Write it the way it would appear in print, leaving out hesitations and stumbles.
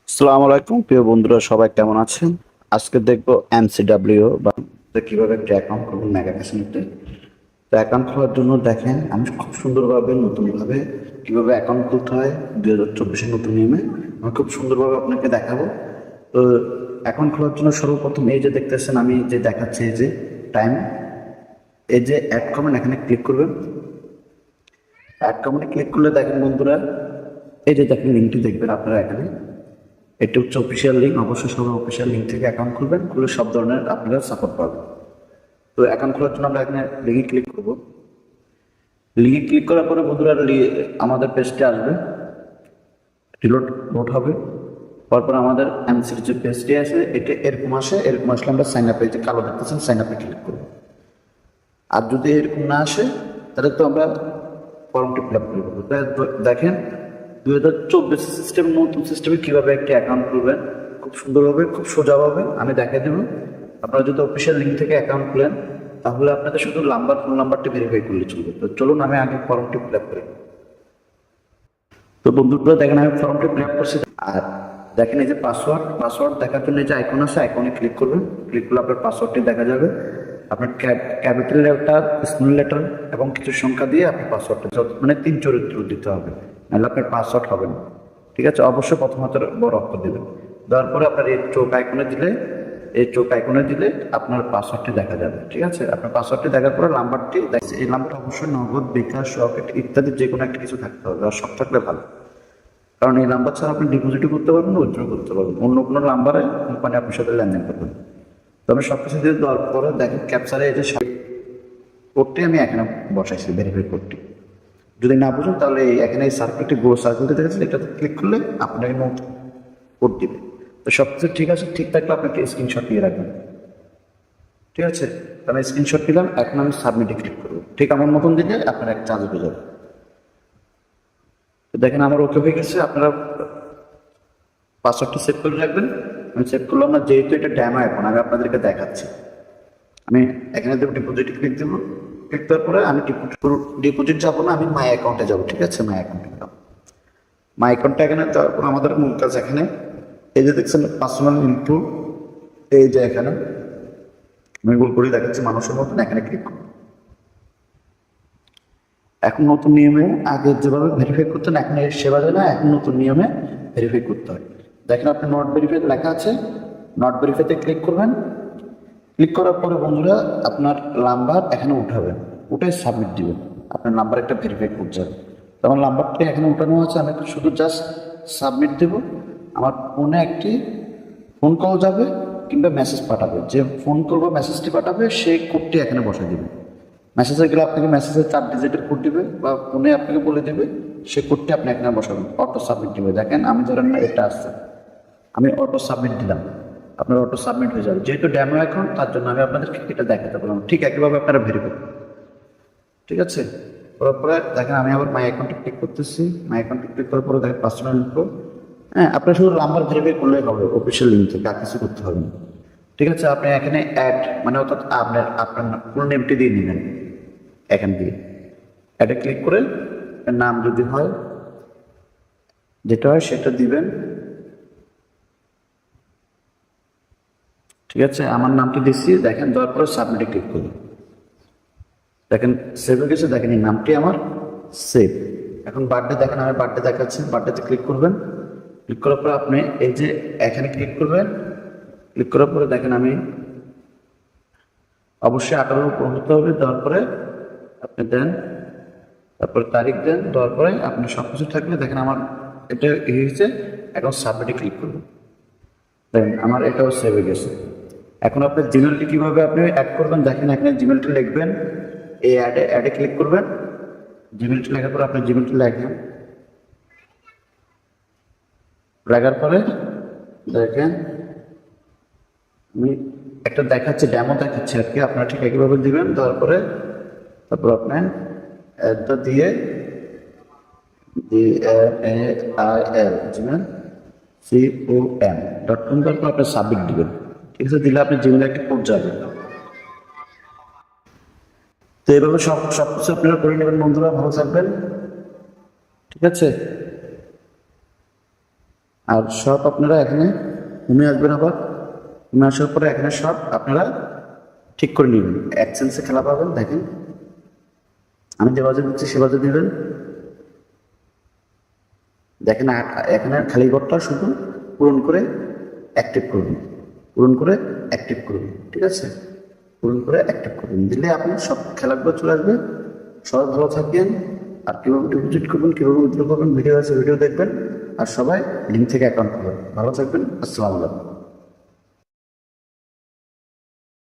আসসালামু আলাইকুম প্রিয় বন্ধুরা, সবাই কেমন আছেন? আজকে দেখবো এমসিডব্লিউ বা কিভাবে একটা অ্যাকাউন্ট করবেন মেগা ক্যাসিনোতে। তো অ্যাকাউন্ট খোলার জন্য দেখেন আমি খুব সুন্দরভাবে নতুনভাবে কিভাবে অ্যাকাউন্ট খুলতে হয় 2024-এর নতুন নিয়মে আমি খুব সুন্দরভাবে আপনাকে দেখাবো। তো অ্যাকাউন্ট খোলার জন্য সর্বপ্রথম এই যে দেখতেছেন আমি যে দেখাচ্ছি এই যে টাইম, এই যে অ্যাড কমেন্ট এখানে ক্লিক করবেন। অ্যাড কমেন্টে ক্লিক করলে দেখেন বন্ধুরা, এই যে দেখেন লিঙ্কটি দেখবেন আপনারা এখানে, এটা হচ্ছে অফিসিয়াল লিঙ্ক। অবশ্যই সবাই অফিসিয়াল লিঙ্ক থেকে অ্যাকাউন্ট খুলবেন, খুলে সব ধরনের আপনারা সাপোর্ট পাবেন। তো অ্যাকাউন্ট খোলার জন্য আমরা এখানে লিঙ্কে ক্লিক করব। লিঙ্কে ক্লিক করার পরে বন্ধুরা আমাদের পেজটি আসবে, লোড হবে। তারপর আমাদের এমসির যে পেজটি আছে এটা এরকম আসে, এরকম আসলে আমরা সাইন আপে, যে কালো দেখতেছেন সাইন আপে ক্লিক করব। আর যদি এরকম না আসে তাহলে তো আমরা ফর্মটি ফিল আপ করবো। দেখেন 2024 সিস্টেম, নতুন সিস্টেমে কীভাবে একটি অ্যাকাউন্ট খুলবেন খুব সুন্দরভাবে, খুব সোজাভাবে আমি দেখাই দেবো। আপনারা যদি অফিসিয়াল লিঙ্ক থেকে অ্যাকাউন্ট খুলেন তাহলে আপনাদের শুধু ফোন নাম্বারটি ভেরিফাই করলে চলবে। তো চলুন আমি আগে ফর্মটি ফিল আপ করি। তো বন্ধুরা দেখেন আমি ফর্মটি ফিল আপ করছি। আর দেখেন এই যে পাসওয়ার্ড দেখার জন্য এই যে আইকন আছে, আইকনে ক্লিক করবেন। ক্লিক করলে আপনার পাসওয়ার্ডটি দেখা যাবে। আপনার ক্যাপিটাল লেটার, স্মল লেটার এবং কিছু সংখ্যা দিয়ে আপনি পাসওয়ার্ডটা মানে 3 চরিত্র দিতে হবে, নাহলে আপনার পাসওয়ার্ড হবে না। ঠিক আছে, অবশ্যই প্রথমত বড় অক্ষর দেবেন। দেওয়ার পরে আপনার এই চোখ আইকনে দিলে আপনার পাসওয়ার্ডটি দেখা যাবে। ঠিক আছে, আপনার পাসওয়ার্ডটি দেখার পরে নাম্বারটি দেখছে, এই নাম্বারটা অবশ্যই নগদ, বিকাশ, রকেট ইত্যাদি যে কোনো একটা কিছু থাকতে হবে, আর সব থাকলে ভালো। কারণ এই নাম্বার ছাড়া আপনি ডিপোজিটও করতে পারবেন না, উইথড্র করতে পারবেন, অন্য কোনো নাম্বারে কোম্পানি আপনার সাথে লেনদেন করবেন। তো আমি সব কিছু দিয়ে দেওয়ার পরে দেখেন ক্যাপচারে এই যে কোডটি আমি এখানে বসাইছি, ভেরিফাই কোডটি। যদি না বুঝেন তাহলে এখানে এই সার্কেলটি গোল সার্কেলটি দেখেছেন, এটাতে ক্লিক করলে আপনাকে নোট কোড দিবে। তো সব কিছু ঠিক আছে, ঠিক থাকলে আপনাকে স্ক্রিনশট নিয়ে রাখবেন। ঠিক আছে, আমি স্ক্রিনশট নিলাম, এখন আমি সাবমিটে ক্লিক করবো। ঠিক আমার মতন দিলে আপনার এক চার্জ হয়ে যাবে। তো দেখেন আমার ওকে হয়ে গেছে। আপনারা পাসওয়ার্ডটা সেভ করে রাখবেন। আমি সেভ করলাম না, যেহেতু এটা ড্যামো এখন আমি আপনাদেরকে দেখাচ্ছি। আমি এখানে দেবো ডিপোজিট, ক্লিক দেবো। ক্লিক দেওয়ার পরে আমি ডিপোজিট যাবো না, আমি মাই অ্যাকাউন্টে যাবো। ঠিক আছে, মাই অ্যাকাউন্টে গেলাম। মাই অ্যাকাউন্টটা এখানে, তারপর আমাদের মূল কাজ এখানে এই যে দেখছেন পার্সোনাল ইনফো, এই যে এখানে আমি গোল করে দেখাচ্ছি মানুষের মতন, এখানে ক্লিক করুন। এখন নতুন নিয়মে আগে যেভাবে ভেরিফাই করতেন এখন সেভাবে না, এখন নতুন নিয়মে ভেরিফাই করতে হয়। দেখেন আপনি নট ভেরিফাই লেখা আছে, নট ভেরিফাইতে ক্লিক করবেন। ক্লিক করার পরে বন্ধুরা আপনার নাম্বার এখানে উঠাবেন, উঠে সাবমিট দিবেন। আপনার নাম্বার একটা ভেরিফাই কোড যাবে। তো আমার নাম্বারটা এখানে উঠানো আছে, আমি শুধু জাস্ট সাবমিট দেব। আমার ফোনে একটি ফোন কল যাবে কিংবা মেসেজ পাঠাবে, যে ফোন করবো মেসেজটি পাঠাবে সেই কোডটি এখানে বসে দেবে। মেসেজে গেলে আপনাকে মেসেজের 4 ডিজিটের কোড দিবে বা ফোনে আপনাকে বলে দেবে, সেই কোডটি আপনি এখানে বসাবেন, অটো সাবমিট দিবে। দেখেন আমি ধরেন না এটা আসছে, আমি অটো সাবমিট দিলাম, আপনার অটো সাবমিট হয়ে যাবে। যেহেতু ড্যামো অ্যাকাউন্ট তার জন্য আমি আপনাদেরকে এটা দেখাতে পারলাম। ঠিক একইভাবে আপনারা ভেরিফাই। ঠিক আছে, করার পরে দেখেন আমি আবার মাই অ্যাকাউন্টে ক্লিক করতেছি। মাই অ্যাকাউন্টে ক্লিক করার পরে দেখেন পার্সোনাল ইনফো। হ্যাঁ, আপনার শুধু নাম্বার ভেরিফাই করলেই হবে অফিসিয়াল লিঙ্ক থেকে, আর কিছু করতে হবে না। ঠিক আছে, আপনি এখানে অ্যাড মানে অর্থাৎ আপনার আপনার ফুল নেমটি দিয়ে নেবেন। এখান দিয়ে অ্যাডে ক্লিক করে নাম যদি হয়, যেটা হয় সেটা দিবেন। ঠিক আছে, আমার নামটি দিচ্ছি। দেখেন দেওয়ার পরে সাবমিটে ক্লিক করুন। দেখেন সেভ হয়ে গেছে। দেখেন এই নামটি আমার সেভ। এখন বার্থডে দেখেন, আমি বার্থডে দেখাচ্ছি, বার্থডেতে ক্লিক করবেন। ক্লিক করার পরে আপনি এই যে এখানে ক্লিক করবেন। ক্লিক করার পরে দেখেন আমি অবশ্যই 18 উপর হতে হবে। দেওয়ার পরে আপনি দেন, তারপরে তারিখ দেন। দেওয়ার পরে আপনি সব কিছু থাকলে দেখেন আমার এটা হয়েছে। এখন সাবমিটে ক্লিক করবেন। দেখেন আমার এটাও সেভ হয়ে গেছে। এখন আপনার জিমেলটি কীভাবে আপনি অ্যাড করবেন দেখেন, এখানে জিমেলটি লিখবেন, এই অ্যাডে ক্লিক করবেন। জিমেলটি লেখার পরে আপনি জিমেলটি লেখেন। লেখার পরে দেখেন আমি একটা দেখাচ্ছি, ড্যামো দেখাচ্ছি আর কি, আপনারা ঠিক একইভাবে দিবেন। দেওয়ার পরে তারপর আপনার অ্যাডটা দিয়ে DMAIL জিমেল COM.com দেওয়ার পর আপনি সাবমিট দিবেন। ঠিক আছে, দিলে আপনি জিমেলে একটা কোড যাবে। তো এইভাবে সবকিছু আপনারা করে নেবেন বন্ধুরা, ভালো থাকবেন। ঠিক আছে। আর সব আপনারা এখানে হোমে আসবেন, আবার হোমে আসার পরে এখানে সব আপনারা ঠিক করে নেবেন। অ্যাডসেন্সে খেলা পাবেন, দেখেন আমি যে বাজে দিচ্ছি সে বাজে নেবেন। দেখেন এখানে খালি ঘরটা শুধু পূরণ করে অ্যাক্টিভ করুন, পূরণ করে অ্যাক্টিভ করুন, ঠিক আছে? পূরণ করে অ্যাক্টিভ করুন, দিলে আপনি সব খেলাগুলো চলে আসবে। সবাই ভালো থাকবেন। আর কীভাবে ডিপোজিট করবেন, কীভাবে উইথড্র করবেন ভিডিও আছে, ভিডিও দেখবেন। আর সবাই লিঙ্ক থেকে অ্যাকাউন্ট করবেন। ভালো থাকবেন। আসসালামু আলাইকুম।